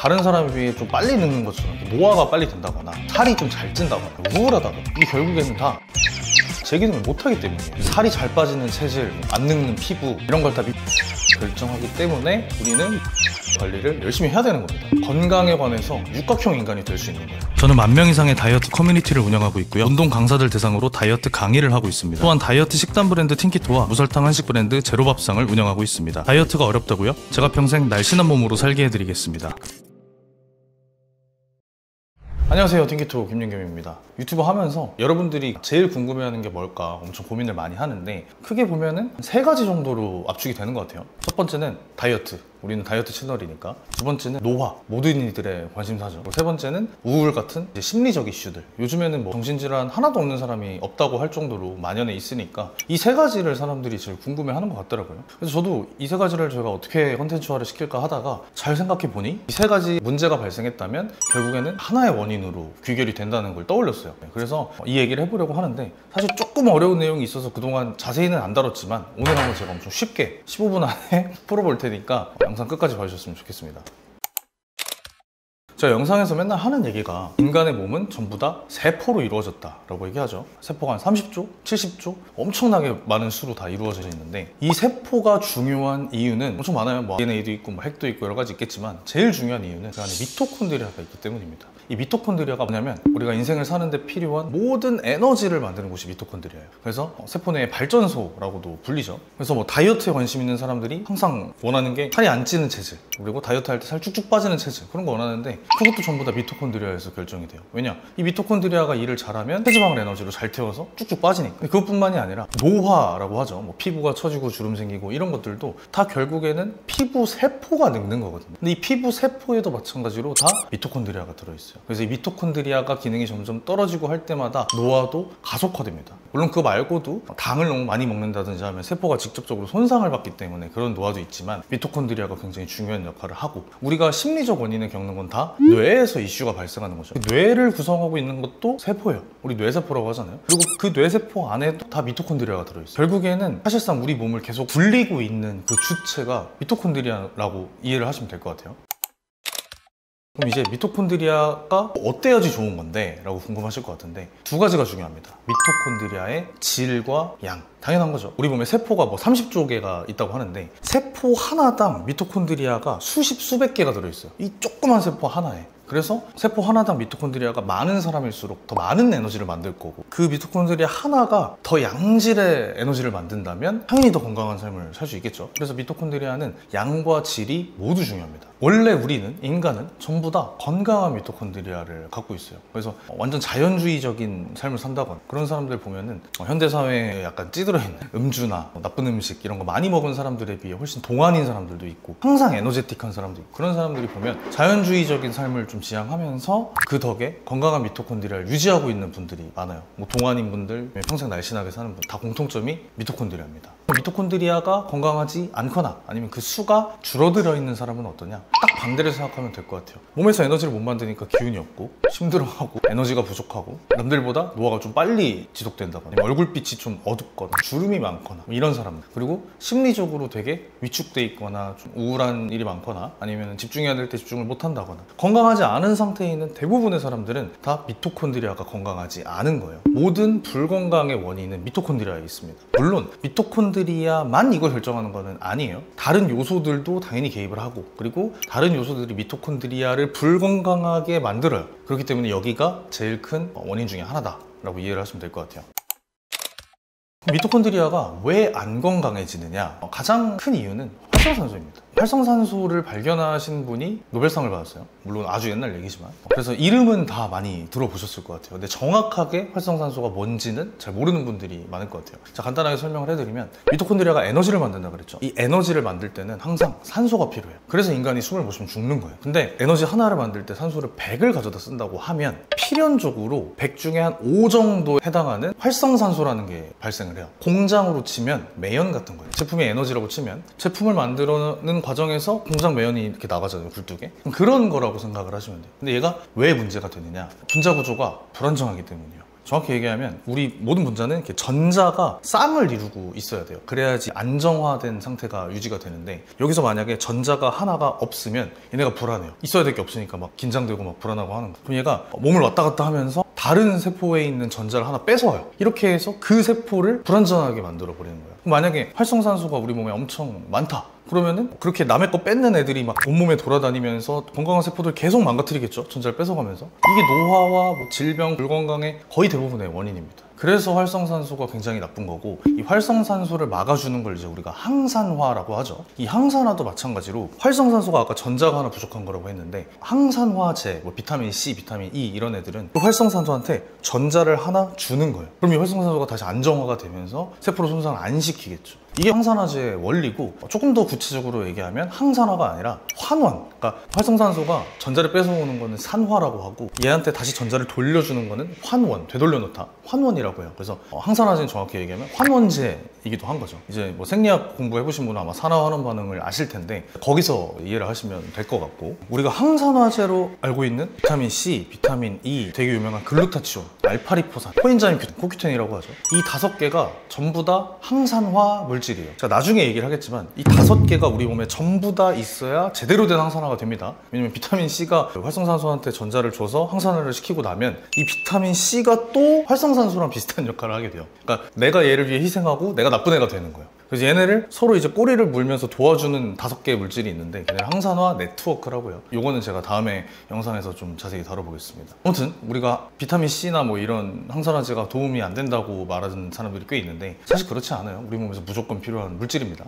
다른 사람에 비해 좀 빨리 늙는 것처럼 노화가 빨리 된다거나 살이 좀 잘 찐다거나 우울하다거나 이게 결국에는 다 제 기능을 못하기 때문이에요. 살이 잘 빠지는 체질, 안 늙는 피부 이런 걸 다 결정하기 때문에 우리는 관리를 열심히 해야 되는 겁니다. 건강에 관해서 육각형 인간이 될 수 있는 거예요. 저는 10,000명 이상의 다이어트 커뮤니티를 운영하고 있고요. 운동 강사들 대상으로 다이어트 강의를 하고 있습니다. 또한 다이어트 식단 브랜드 틴키토와 무설탕 한식 브랜드 제로밥상을 운영하고 있습니다. 다이어트가 어렵다고요? 제가 평생 날씬한 몸으로 살게 해드리겠습니다. 안녕하세요, 틴키토 김윤겸입니다. 유튜브 하면서 여러분들이 제일 궁금해하는 게 뭘까 엄청 고민을 많이 하는데 크게 보면은 3가지 정도로 압축이 되는 것 같아요. 첫 번째는 다이어트, 우리는 다이어트 채널이니까. 두 번째는 노화, 모든 이들의 관심사죠. 세 번째는 우울 같은 심리적 이슈들. 요즘에는 뭐 정신질환 하나도 없는 사람이 없다고 할 정도로 만연해 있으니까 이 3가지를 사람들이 제일 궁금해하는 것 같더라고요. 그래서 저도 이 3가지를 제가 어떻게 컨텐츠화를 시킬까 하다가 잘 생각해 보니 이 3가지 문제가 발생했다면 결국에는 하나의 원인으로 귀결이 된다는 걸 떠올렸어요. 그래서 이 얘기를 해보려고 하는데 사실 조금 어려운 내용이 있어서 그동안 자세히는 안 다뤘지만 오늘 한번 제가 엄청 쉽게 15분 안에 풀어볼 테니까 영상 끝까지 봐주셨으면 좋겠습니다. 제가 영상에서 맨날 하는 얘기가 인간의 몸은 전부 다 세포로 이루어졌다라고 얘기하죠. 세포가 한 30조, 70조 엄청나게 많은 수로 다 이루어져 있는데 이 세포가 중요한 이유는 엄청 많아요. 뭐 DNA도 있고 뭐 핵도 있고 여러 가지 있겠지만 제일 중요한 이유는 그 안에 미토콘드리아가 있기 때문입니다. 이 미토콘드리아가 뭐냐면 우리가 인생을 사는데 필요한 모든 에너지를 만드는 곳이 미토콘드리아예요. 그래서 세포 내의 발전소라고도 불리죠. 그래서 뭐 다이어트에 관심 있는 사람들이 항상 원하는 게 살이 안 찌는 체질, 그리고 다이어트 할 때 살 쭉쭉 빠지는 체질, 그런 거 원하는데 그것도 전부 다 미토콘드리아에서 결정이 돼요. 왜냐? 이 미토콘드리아가 일을 잘하면 체지방을 에너지로 잘 태워서 쭉쭉 빠지니까. 그것뿐만이 아니라 노화라고 하죠. 뭐 피부가 처지고 주름 생기고 이런 것들도 다 결국에는 피부 세포가 늙는 거거든요. 근데 이 피부 세포에도 마찬가지로 다 미토콘드리아가 들어있어요. 그래서 이 미토콘드리아가 기능이 점점 떨어지고 할 때마다 노화도 가속화됩니다. 물론 그거 말고도 당을 너무 많이 먹는다든지 하면 세포가 직접적으로 손상을 받기 때문에 그런 노화도 있지만 미토콘드리아가 굉장히 중요한 역할을 하고, 우리가 심리적 원인을 겪는 건 다 뇌에서 이슈가 발생하는 거죠. 뇌를 구성하고 있는 것도 세포예요. 우리 뇌세포라고 하잖아요. 그리고 그 뇌세포 안에도 다 미토콘드리아가 들어있어요. 결국에는 사실상 우리 몸을 계속 굴리고 있는 그 주체가 미토콘드리아라고 이해를 하시면 될 것 같아요. 그럼 이제 미토콘드리아가 어때야지 좋은 건데? 라고 궁금하실 것 같은데 2가지가 중요합니다. 미토콘드리아의 질과 양. 당연한 거죠. 우리 몸에 세포가 뭐 30조 개가 있다고 하는데 세포 하나당 미토콘드리아가 수십 수백 개가 들어있어요. 이 조그만 세포 하나에. 그래서 세포 하나당 미토콘드리아가 많은 사람일수록 더 많은 에너지를 만들 거고, 그 미토콘드리아 하나가 더 양질의 에너지를 만든다면 당연히 더 건강한 삶을 살 수 있겠죠. 그래서 미토콘드리아는 양과 질이 모두 중요합니다. 원래 우리는, 인간은 전부 다 건강한 미토콘드리아를 갖고 있어요. 그래서 완전 자연주의적인 삶을 산다거나 그런 사람들 보면은 현대사회에 약간 찌들어있는 음주나 나쁜 음식 이런 거 많이 먹은 사람들에 비해 훨씬 동안인 사람들도 있고 항상 에너제틱한 사람도 있고, 그런 사람들이 보면 자연주의적인 삶을 좀 지향하면서 그 덕에 건강한 미토콘드리아를 유지하고 있는 분들이 많아요. 뭐 동안인 분들, 평생 날씬하게 사는 분, 다 공통점이 미토콘드리아입니다. 미토콘드리아가 건강하지 않거나 아니면 그 수가 줄어들어 있는 사람은 어떠냐? 딱 반대를 생각하면 될 것 같아요. 몸에서 에너지를 못 만드니까 기운이 없고 힘들어하고 에너지가 부족하고 남들보다 노화가 좀 빨리 지속된다거나 아니면 얼굴빛이 좀 어둡거나 주름이 많거나 뭐 이런 사람들, 그리고 심리적으로 되게 위축돼 있거나 좀 우울한 일이 많거나 아니면 집중해야 될 때 집중을 못 한다거나 건강하지 않은 상태에 있는 대부분의 사람들은 다 미토콘드리아가 건강하지 않은 거예요. 모든 불건강의 원인은 미토콘드리아에 있습니다. 물론 미토콘드리아만 이걸 결정하는 것은 아니에요. 다른 요소들도 당연히 개입을 하고, 그리고 다른 요소들이 미토콘드리아를 불건강하게 만들어요. 그렇기 때문에 여기가 제일 큰 원인 중에 하나다라고 이해를 하시면 될 것 같아요. 미토콘드리아가 왜 안 건강해지느냐? 가장 큰 이유는 활성산소입니다. 활성산소를 발견하신 분이 노벨상을 받았어요. 물론 아주 옛날 얘기지만. 그래서 이름은 다 많이 들어보셨을 것 같아요. 근데 정확하게 활성산소가 뭔지는 잘 모르는 분들이 많을 것 같아요. 자, 간단하게 설명을 해드리면 미토콘드리아가 에너지를 만든다 그랬죠. 이 에너지를 만들 때는 항상 산소가 필요해요. 그래서 인간이 숨을 못 쉬면 죽는 거예요. 근데 에너지 하나를 만들 때 산소를 100을 가져다 쓴다고 하면 필연적으로 100 중에 한 5 정도에 해당하는 활성산소라는 게 발생을 해요. 공장으로 치면 매연 같은 거예요. 제품의 에너지라고 치면 제품을 만드는 과정에서 공장 매연이 이렇게 나가잖아요, 굴뚝에. 그런 거라고 생각을 하시면 돼요. 근데 얘가 왜 문제가 되느냐? 분자 구조가 불안정하기 때문이에요. 정확히 얘기하면 우리 모든 분자는 이렇게 전자가 쌍을 이루고 있어야 돼요. 그래야지 안정화된 상태가 유지가 되는데, 여기서 만약에 전자가 하나가 없으면 얘네가 불안해요. 있어야 될 게 없으니까 막 긴장되고 막 불안하고 하는 거예요. 그럼 얘가 몸을 왔다 갔다 하면서 다른 세포에 있는 전자를 하나 뺏어와요. 이렇게 해서 그 세포를 불안정하게 만들어 버리는 거예요. 만약에 활성산소가 우리 몸에 엄청 많다, 그러면은 그렇게 남의 거 뺏는 애들이 막 온몸에 돌아다니면서 건강한 세포들 계속 망가뜨리겠죠. 전자를 뺏어가면서. 이게 노화와 뭐 질병, 불건강의 거의 대부분의 원인입니다. 그래서 활성산소가 굉장히 나쁜 거고, 이 활성산소를 막아주는 걸 이제 우리가 항산화라고 하죠. 이 항산화도 마찬가지로 활성산소가 아까 전자가 하나 부족한 거라고 했는데, 항산화제, 뭐 비타민 C, 비타민 E 이런 애들은 그 활성산소한테 전자를 하나 주는 거예요. 그럼 이 활성산소가 다시 안정화가 되면서 세포를 손상을 안 시키겠죠. 이게 항산화제의 원리고, 조금 더 구체적으로 얘기하면 항산화가 아니라 환원. 그러니까 활성산소가 전자를 뺏어오는 거는 산화라고 하고, 얘한테 다시 전자를 돌려주는 거는 환원, 되돌려 놓다, 환원이라고 해요. 그래서 항산화제는 정확히 얘기하면 환원제이기도 한 거죠. 이제 뭐 생리학 공부해보신 분은 아마 산화환원 반응을 아실 텐데, 거기서 이해를 하시면 될 것 같고, 우리가 항산화제로 알고 있는 비타민 C, 비타민 E, 되게 유명한 글루타치온, 알파리포산, 코엔자임 큐, 코큐텐이라고 하죠. 이 5개가 전부 다 항산화 물질이에요. 제가 나중에 얘기를 하겠지만 이 5개가 우리 몸에 전부 다 있어야 제대로 된 항산화가 됩니다. 왜냐면 비타민 C가 활성산소한테 전자를 줘서 항산화를 시키고 나면 이 비타민 C가 또 활성산소랑 비슷한 역할을 하게 돼요. 그러니까 내가 얘를 위해 희생하고 내가 나쁜 애가 되는 거예요. 그래서 얘네를 서로 이제 꼬리를 물면서 도와주는 5개의 물질이 있는데, 걔네를 항산화 네트워크라고요. 요거는 제가 다음에 영상에서 좀 자세히 다뤄보겠습니다. 아무튼 우리가 비타민 C나 뭐 이런 항산화제가 도움이 안 된다고 말하는 사람들이 꽤 있는데, 사실 그렇지 않아요. 우리 몸에서 무조건 필요한 물질입니다.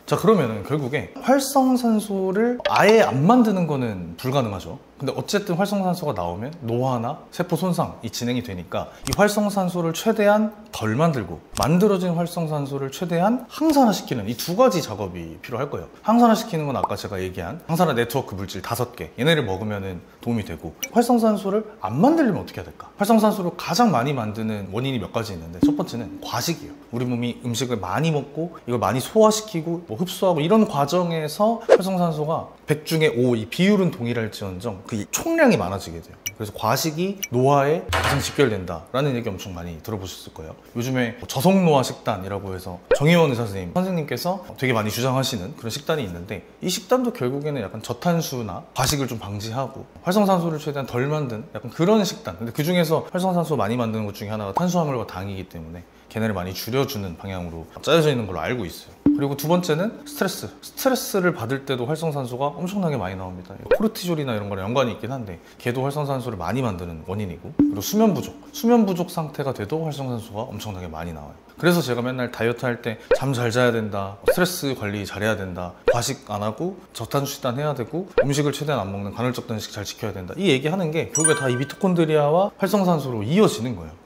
자, 그러면은 결국에 활성산소를 아예 안 만드는 거는 불가능하죠. 근데 어쨌든 활성산소가 나오면 노화나 세포 손상이 진행이 되니까 이 활성산소를 최대한 덜 만들고, 만들어진 활성산소를 최대한 항산화시키는 이 2가지 작업이 필요할 거예요. 항산화시키는 건 아까 제가 얘기한 항산화 네트워크 물질 5개, 얘네를 먹으면 도움이 되고, 활성산소를 안 만들려면 어떻게 해야 될까? 활성산소를 가장 많이 만드는 원인이 몇 가지 있는데, 첫 번째는 과식이에요. 우리 몸이 음식을 많이 먹고 이걸 많이 소화시키고 뭐 흡수하고 이런 과정에서 활성산소가 100 중에 5, 이 비율은 동일할지언정 그 총량이 많아지게 돼요. 그래서 과식이 노화에 가장 직결된다라는 얘기 엄청 많이 들어보셨을 거예요. 요즘에 저속노화 식단이라고 해서 정의원 의사 선생님께서 되게 많이 주장하시는 그런 식단이 있는데, 이 식단도 결국에는 약간 저탄수나 과식을 좀 방지하고 활성산소를 최대한 덜 만든 약간 그런 식단. 근데 그 중에서 활성산소 많이 만드는 것 중에 하나가 탄수화물과 당이기 때문에 걔네를 많이 줄여주는 방향으로 짜여져 있는 걸로 알고 있어요. 그리고 2번째는 스트레스를 받을 때도 활성산소가 엄청나게 많이 나옵니다. 코르티졸이나 이런 거랑 연관이 있긴 한데, 걔도 활성산소를 많이 만드는 원인이고, 그리고 수면 부족 상태가 돼도 활성산소가 엄청나게 많이 나와요. 그래서 제가 맨날 다이어트 할 때 잠 잘 자야 된다, 스트레스 관리 잘해야 된다, 과식 안 하고 저탄수 식단 해야 되고, 음식을 최대한 안 먹는 간헐적 단식 잘 지켜야 된다, 이 얘기하는 게 결국에 다 이 미토콘드리아와 활성산소로 이어지는 거예요.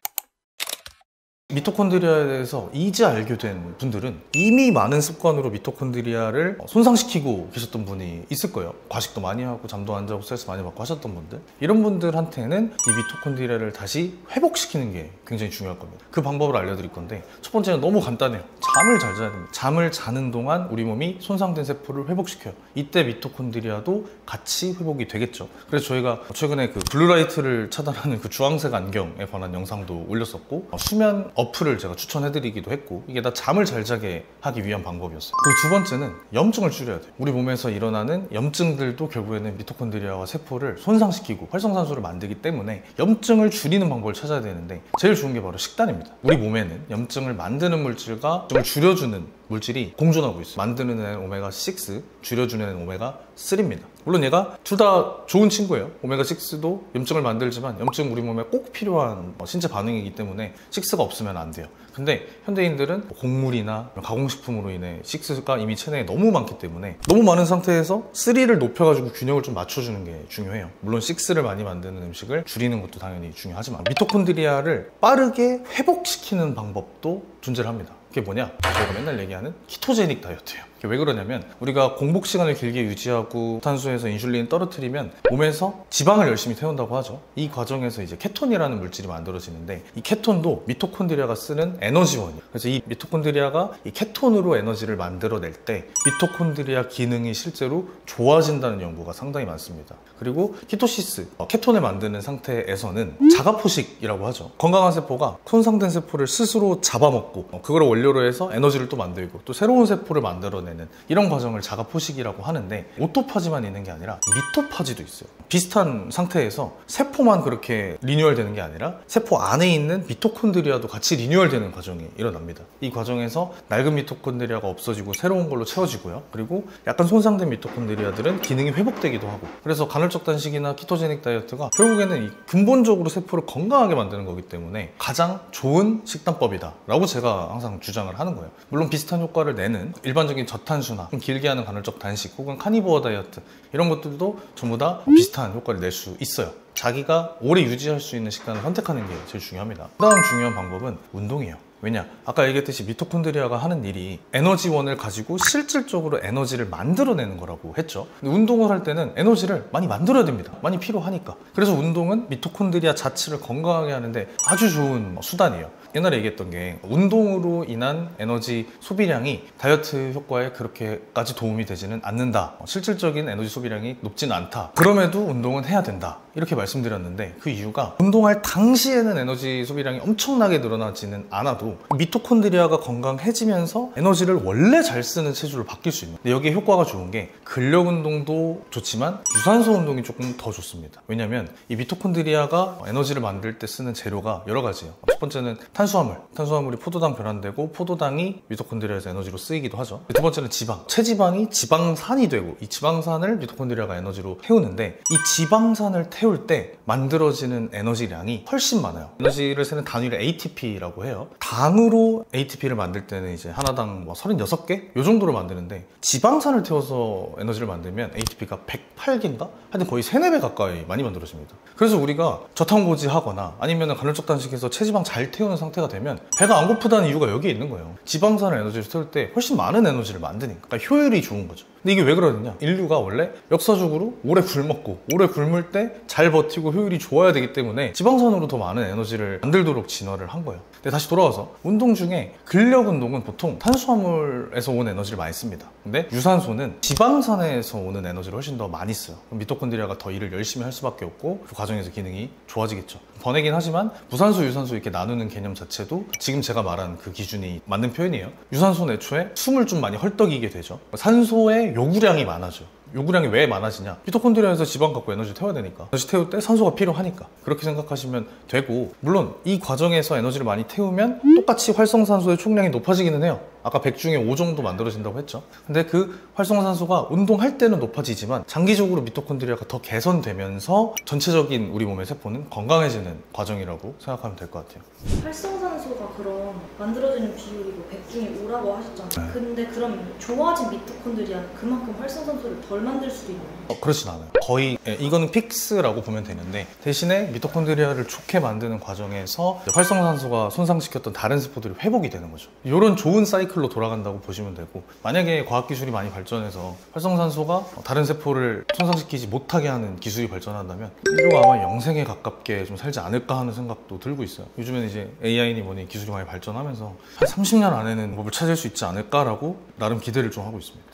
미토콘드리아에 대해서 이제 알게 된 분들은 이미 많은 습관으로 미토콘드리아를 손상시키고 계셨던 분이 있을 거예요. 과식도 많이 하고 잠도 안 자고 스트레스 많이 받고 하셨던 분들, 이런 분들한테는 이 미토콘드리아를 다시 회복시키는 게 굉장히 중요할 겁니다. 그 방법을 알려드릴 건데, 첫 번째는 너무 간단해요. 잠을 잘 자야 됩니다. 잠을 자는 동안 우리 몸이 손상된 세포를 회복시켜요. 이때 미토콘드리아도 같이 회복이 되겠죠. 그래서 저희가 최근에 그 블루라이트를 차단하는 그 주황색 안경에 관한 영상도 올렸었고, 수면 어플을 제가 추천해드리기도 했고, 이게 다 잠을 잘 자게 하기 위한 방법이었어요. 그리고 2번째는 염증을 줄여야 돼요. 우리 몸에서 일어나는 염증들도 결국에는 미토콘드리아와 세포를 손상시키고 활성산소를 만들기 때문에 염증을 줄이는 방법을 찾아야 되는데, 제일 좋은 게 바로 식단입니다. 우리 몸에는 염증을 만드는 물질과 염증을 줄여주는 물질이 공존하고 있어요. 만드는 애는 오메가6, 줄여주는 애는 오메가3입니다. 물론 얘가 둘 다 좋은 친구예요. 오메가6도 염증을 만들지만, 염증 우리 몸에 꼭 필요한 신체 반응이기 때문에 6가 없으면 안 돼요. 근데 현대인들은 곡물이나 가공식품으로 인해 6가 이미 체내에 너무 많기 때문에, 너무 많은 상태에서 3를 높여가지고 균형을 좀 맞춰주는 게 중요해요. 물론 6를 많이 만드는 음식을 줄이는 것도 당연히 중요하지만, 미토콘드리아를 빠르게 회복시키는 방법도 존재를 합니다. 그게 뭐냐? 저희가 맨날 얘기하는 키토제닉 다이어트예요. 왜 그러냐면 우리가 공복 시간을 길게 유지하고 탄수에서 인슐린을 떨어뜨리면 몸에서 지방을 열심히 태운다고 하죠. 이 과정에서 이제 케톤이라는 물질이 만들어지는데 이 케톤도 미토콘드리아가 쓰는 에너지원이에요. 그래서 이 미토콘드리아가 이 케톤으로 에너지를 만들어낼 때 미토콘드리아 기능이 실제로 좋아진다는 연구가 상당히 많습니다. 그리고 키토시스, 케톤을 만드는 상태에서는 자가포식이라고 하죠. 건강한 세포가 손상된 세포를 스스로 잡아먹고 그걸 원료로 해서 에너지를 또 만들고 또 새로운 세포를 만들어내는 이런 과정을 자가포식이라고 하는데 오토파지만 있는 게 아니라 미토파지도 있어요. 비슷한 상태에서 세포만 그렇게 리뉴얼 되는 게 아니라 세포 안에 있는 미토콘드리아도 같이 리뉴얼 되는 과정이 일어납니다. 이 과정에서 낡은 미토콘드리아가 없어지고 새로운 걸로 채워지고요. 그리고 약간 손상된 미토콘드리아들은 기능이 회복되기도 하고, 그래서 간헐적 단식이나 키토제닉 다이어트가 결국에는 이 근본적으로 세포를 건강하게 만드는 거기 때문에 가장 좋은 식단법이다 라고 제가 항상 주장을 하는 거예요. 물론 비슷한 효과를 내는 일반적인 저탄수나 좀 길게 하는 간헐적 단식 혹은 카니보어 다이어트 이런 것들도 전부 다 비슷한 효과를 낼 수 있어요. 자기가 오래 유지할 수 있는 식단을 선택하는 게 제일 중요합니다. 그 다음 중요한 방법은 운동이에요. 왜냐? 아까 얘기했듯이 미토콘드리아가 하는 일이 에너지원을 가지고 실질적으로 에너지를 만들어내는 거라고 했죠. 근데 운동을 할 때는 에너지를 많이 만들어야 됩니다. 많이 필요하니까. 그래서 운동은 미토콘드리아 자체를 건강하게 하는데 아주 좋은 수단이에요. 옛날에 얘기했던 게 운동으로 인한 에너지 소비량이 다이어트 효과에 그렇게까지 도움이 되지는 않는다. 실질적인 에너지 소비량이 높지는 않다. 그럼에도 운동은 해야 된다. 이렇게 말씀드렸는데 그 이유가 운동할 당시에는 에너지 소비량이 엄청나게 늘어나지는 않아도 미토콘드리아가 건강해지면서 에너지를 원래 잘 쓰는 체질로 바뀔 수 있는. 근데 여기에 효과가 좋은 게 근력 운동도 좋지만 유산소 운동이 조금 더 좋습니다. 왜냐면 이 미토콘드리아가 에너지를 만들 때 쓰는 재료가 여러 가지예요. 첫 번째는 탄수화물이 포도당 변환되고 포도당이 미토콘드리아에서 에너지로 쓰이기도 하죠. 두 번째는 지방, 체지방이 지방산이 되고 이 지방산을 미토콘드리아가 에너지로 태우는데 이 지방산을 태울 때 만들어지는 에너지량이 훨씬 많아요. 에너지를 세는 단위를 ATP라고 해요. 당으로 ATP를 만들 때는 이제 하나당 36개? 이 정도로 만드는데 지방산을 태워서 에너지를 만들면 ATP가 108개인가? 하여튼 거의 3, 4배 가까이 많이 만들어집니다. 그래서 우리가 저탄고지 하거나 아니면 간헐적 단식해서 체지방 잘 태우는 상태가 되면 배가 안 고프다는 이유가 여기에 있는 거예요. 지방산을 에너지를 태울 때 훨씬 많은 에너지를 만드니까. 그러니까 효율이 좋은 거죠. 근데 이게 왜 그러느냐? 인류가 원래 역사적으로 오래 굶었고 오래 굶을 때 잘 버티고 효율이 좋아야 되기 때문에 지방산으로 더 많은 에너지를 만들도록 진화를 한 거예요. 근데 다시 돌아와서 운동 중에 근력 운동은 보통 탄수화물에서 온 에너지를 많이 씁니다. 근데 유산소는 지방산에서 오는 에너지를 훨씬 더 많이 써요. 그럼 미토콘드리아가 더 일을 열심히 할 수밖에 없고 그 과정에서 기능이 좋아지겠죠. 번외긴 하지만 무산소, 유산소 이렇게 나누는 개념 자체도 지금 제가 말한 그 기준이 맞는 표현이에요. 유산소는 애초에 숨을 좀 많이 헐떡이게 되죠. 산소의 요구량이 많아져요. 요구량이 왜 많아지냐? 미토콘드리아에서 지방 갖고 에너지 태워야 되니까. 에너지 태울 때 산소가 필요하니까. 그렇게 생각하시면 되고, 물론 이 과정에서 에너지를 많이 태우면 똑같이 활성산소의 총량이 높아지기는 해요. 아까 100 중에 5 정도 만들어진다고 했죠. 근데 그 활성산소가 운동할 때는 높아지지만 장기적으로 미토콘드리아가 더 개선되면서 전체적인 우리 몸의 세포는 건강해지는 과정이라고 생각하면 될 것 같아요. 활성산소가 그럼 만들어지는 비율이 100 중에 5라고 하셨잖아요. 근데 그럼 좋아진 미토콘드리아는 그만큼 활성산소를 덜 만들 수도 있나요? 그렇진 않아요. 거의 이거는 픽스라고 보면 되는데, 대신에 미토콘드리아를 좋게 만드는 과정에서 활성산소가 손상시켰던 다른 세포들이 회복이 되는 거죠. 이런 좋은 사이클로 돌아간다고 보시면 되고, 만약에 과학기술이 많이 발전해서 활성산소가 다른 세포를 손상시키지 못하게 하는 기술이 발전한다면 인류가 아마 영생에 가깝게 좀 살지 않을까 하는 생각도 들고 있어요. 요즘에는 이제 AI니 뭐니 기술이 많이 발전하면서 한 30년 안에는 법을 찾을 수 있지 않을까라고 나름 기대를 좀 하고 있습니다.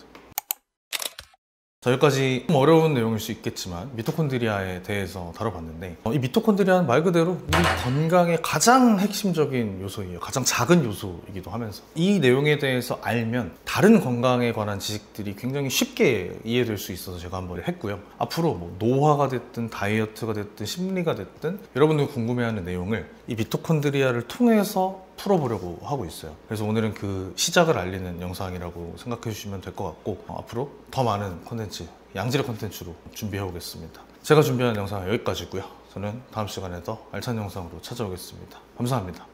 자, 여기까지 좀 어려운 내용일 수 있겠지만 미토콘드리아에 대해서 다뤄봤는데, 이 미토콘드리아는 말 그대로 우리 건강의 가장 핵심적인 요소예요. 가장 작은 요소이기도 하면서 이 내용에 대해서 알면 다른 건강에 관한 지식들이 굉장히 쉽게 이해될 수 있어서 제가 한번 했고요. 앞으로 뭐 노화가 됐든 다이어트가 됐든 심리가 됐든 여러분들이 궁금해하는 내용을 이 미토콘드리아를 통해서 풀어보려고 하고 있어요. 그래서 오늘은 그 시작을 알리는 영상이라고 생각해 주시면 될 것 같고, 앞으로 더 많은 콘텐츠, 양질의 콘텐츠로 준비해 오겠습니다. 제가 준비한 영상은 여기까지고요. 저는 다음 시간에 더 알찬 영상으로 찾아오겠습니다. 감사합니다.